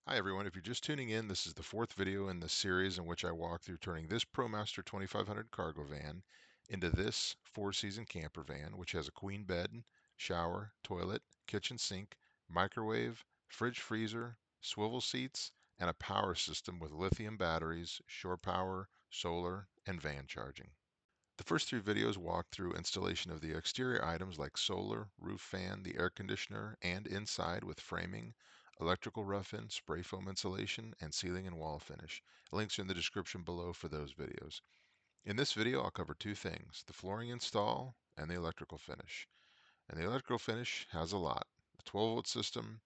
Hi everyone, if you're just tuning in, this is the fourth video in the series in which I walk through turning this Promaster 2500 cargo van into this four-season camper van, which has a queen bed, shower, toilet, kitchen sink, microwave, fridge freezer, swivel seats, and a power system with lithium batteries, shore power, solar, and van charging. The first three videos walk through installation of the exterior items like solar, roof fan, the air conditioner, and inside with framing, electrical rough-in, spray foam insulation, and ceiling and wall finish. Links are in the description below for those videos. In this video, I'll cover two things, the flooring install and the electrical finish. And the electrical finish has a lot. A 12-volt system,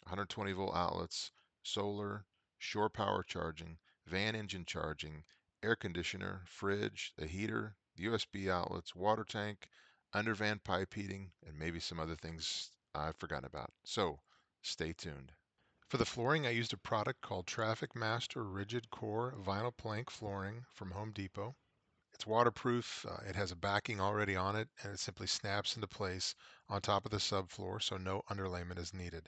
120-volt outlets, solar, shore power charging, van engine charging, air conditioner, fridge, a heater, USB outlets, water tank, under van pipe heating, and maybe some other things I've forgotten about. So stay tuned. For the flooring, I used a product called Traffic Master Rigid Core Vinyl Plank Flooring from Home Depot. It's waterproof, it has a backing already on it, and it simply snaps into place on top of the subfloor, so no underlayment is needed.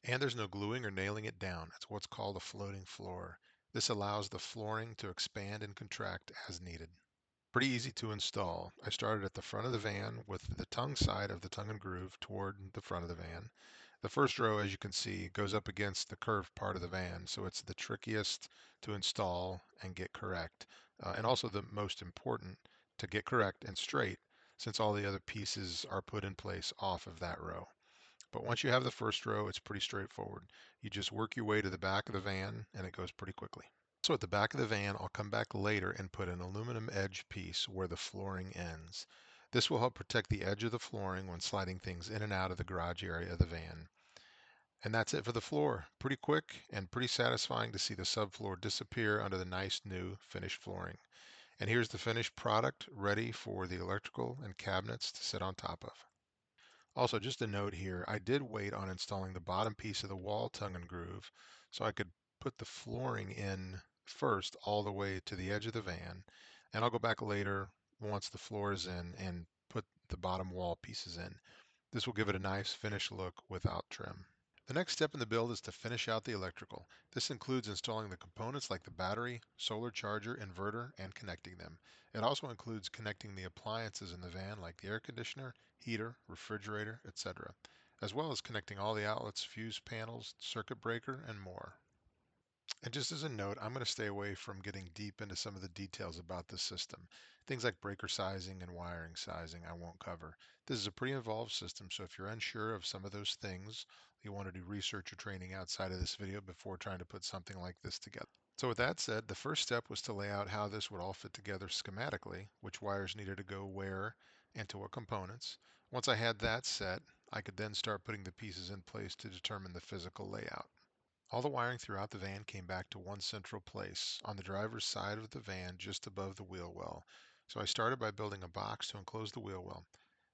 And there's no gluing or nailing it down. It's what's called a floating floor. This allows the flooring to expand and contract as needed. Pretty easy to install. I started at the front of the van with the tongue side of the tongue and groove toward the front of the van. The first row, as you can see, goes up against the curved part of the van, so it's the trickiest to install and get correct, and also the most important to get correct and straight, since all the other pieces are put in place off of that row. But once you have the first row, it's pretty straightforward. You just work your way to the back of the van, and it goes pretty quickly. So at the back of the van, I'll come back later and put an aluminum edge piece where the flooring ends. This will help protect the edge of the flooring when sliding things in and out of the garage area of the van. And that's it for the floor. Pretty quick and pretty satisfying to see the subfloor disappear under the nice new finished flooring. And here's the finished product ready for the electrical and cabinets to sit on top of. Also, just a note here, I did wait on installing the bottom piece of the wall tongue and groove so I could put the flooring in first all the way to the edge of the van. And I'll go back later once the floor is in and put the bottom wall pieces in. This will give it a nice finished look without trim. The next step in the build is to finish out the electrical. This includes installing the components like the battery, solar charger, inverter, and connecting them. It also includes connecting the appliances in the van like the air conditioner, heater, refrigerator, etc., as well as connecting all the outlets, fuse panels, circuit breaker, and more. And just as a note, I'm going to stay away from getting deep into some of the details about the system. Things like breaker sizing and wiring sizing I won't cover. This is a pretty involved system, so if you're unsure of some of those things, you want to do research or training outside of this video before trying to put something like this together. So with that said, the first step was to lay out how this would all fit together schematically, which wires needed to go where and to what components. Once I had that set, I could then start putting the pieces in place to determine the physical layout. All the wiring throughout the van came back to one central place, on the driver's side of the van just above the wheel well. So I started by building a box to enclose the wheel well.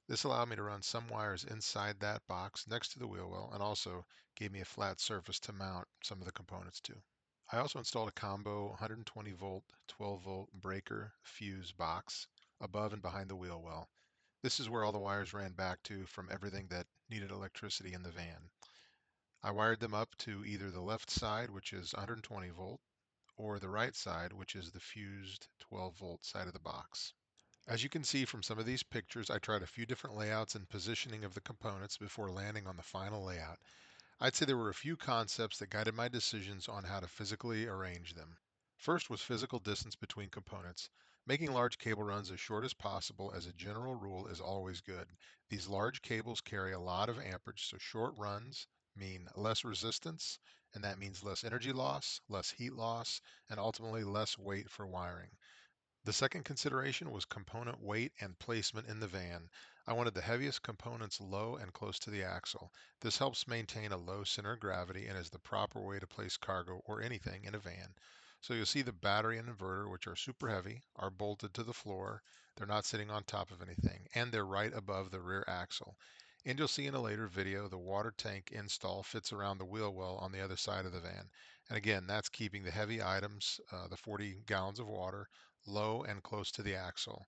This allowed me to run some wires inside that box next to the wheel well and also gave me a flat surface to mount some of the components to. I also installed a combo 120 volt, 12 volt breaker fuse box above and behind the wheel well. This is where all the wires ran back to from everything that needed electricity in the van. I wired them up to either the left side, which is 120 volt, or the right side, which is the fused 12 volt side of the box. As you can see from some of these pictures, I tried a few different layouts and positioning of the components before landing on the final layout. I'd say there were a few concepts that guided my decisions on how to physically arrange them. First was physical distance between components. Making large cable runs as short as possible as a general rule is always good. These large cables carry a lot of amperage, so short runs mean less resistance, and that means less energy loss, less heat loss, and ultimately less weight for wiring. The second consideration was component weight and placement in the van. I wanted the heaviest components low and close to the axle. This helps maintain a low center of gravity and is the proper way to place cargo or anything in a van. So you'll see the battery and inverter, which are super heavy, are bolted to the floor. They're not sitting on top of anything, and they're right above the rear axle. And you'll see in a later video, the water tank install fits around the wheel well on the other side of the van. And again, that's keeping the heavy items, the 40 gallons of water, low and close to the axle.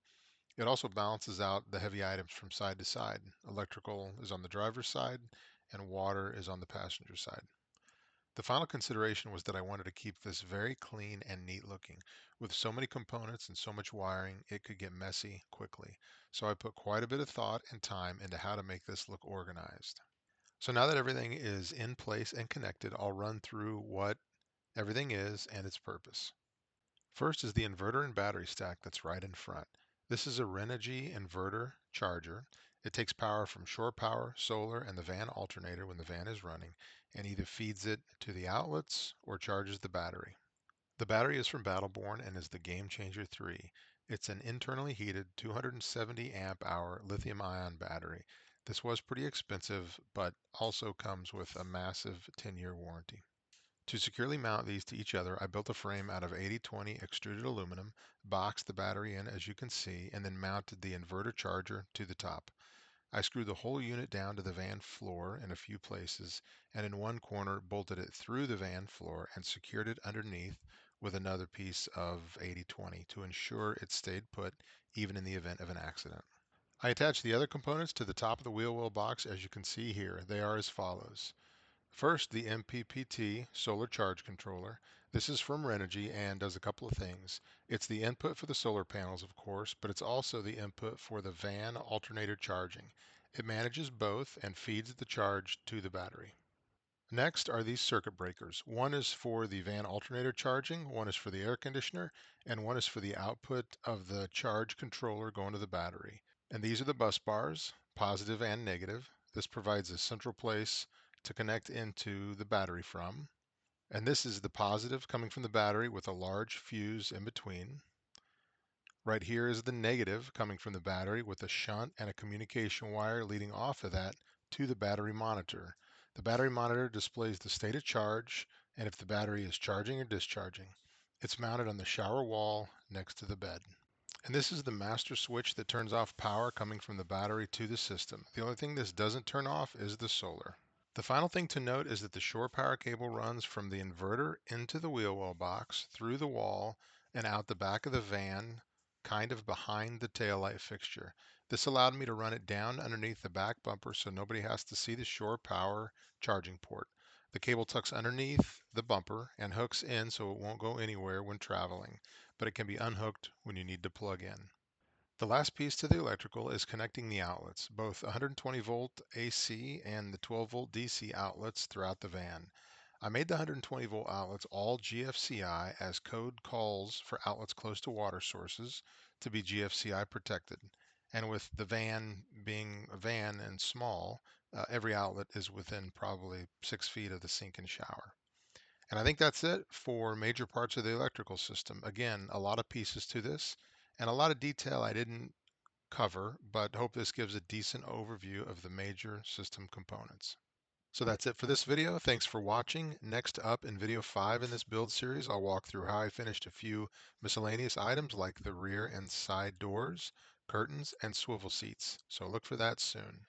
It also balances out the heavy items from side to side. Electrical is on the driver's side and water is on the passenger side. The final consideration was that I wanted to keep this very clean and neat looking. With so many components and so much wiring, it could get messy quickly. So I put quite a bit of thought and time into how to make this look organized. So now that everything is in place and connected, I'll run through what everything is and its purpose. First is the inverter and battery stack that's right in front. This is a Renogy inverter charger. It takes power from shore power, solar, and the van alternator when the van is running, and either feeds it to the outlets or charges the battery. The battery is from Battleborn and is the Game Changer 3. It's an internally heated 270 amp hour lithium ion battery. This was pretty expensive, but also comes with a massive 10-year warranty. To securely mount these to each other, I built a frame out of 80/20 extruded aluminum, boxed the battery in as you can see, and then mounted the inverter charger to the top. I screwed the whole unit down to the van floor in a few places, and in one corner bolted it through the van floor and secured it underneath with another piece of 80/20 to ensure it stayed put even in the event of an accident. I attached the other components to the top of the wheel well box as you can see here. They are as follows. First, the MPPT solar charge controller. This is from Renogy and does a couple of things. It's the input for the solar panels, of course, but it's also the input for the van alternator charging. It manages both and feeds the charge to the battery. Next are these circuit breakers. One is for the van alternator charging, one is for the air conditioner, and one is for the output of the charge controller going to the battery. And these are the bus bars, positive and negative. This provides a central place to connect into the battery from. And this is the positive coming from the battery with a large fuse in between. Right here is the negative coming from the battery with a shunt and a communication wire leading off of that to the battery monitor. The battery monitor displays the state of charge and if the battery is charging or discharging. It's mounted on the shower wall next to the bed. And this is the master switch that turns off power coming from the battery to the system. The only thing this doesn't turn off is the solar. The final thing to note is that the shore power cable runs from the inverter into the wheel well box, through the wall, and out the back of the van, kind of behind the taillight fixture. This allowed me to run it down underneath the back bumper so nobody has to see the shore power charging port. The cable tucks underneath the bumper and hooks in so it won't go anywhere when traveling, but it can be unhooked when you need to plug in. The last piece to the electrical is connecting the outlets, both 120 volt AC and the 12 volt DC outlets throughout the van. I made the 120 volt outlets all GFCI as code calls for outlets close to water sources to be GFCI protected. And with the van being a van and small, every outlet is within probably 6 feet of the sink and shower. And I think that's it for major parts of the electrical system. Again, a lot of pieces to this and a lot of detail I didn't cover, but hope this gives a decent overview of the major system components. So that's it for this video. Thanks for watching. Next up in video 5 in this build series, I'll walk through how I finished a few miscellaneous items like the rear and side doors, curtains, and swivel seats. So look for that soon.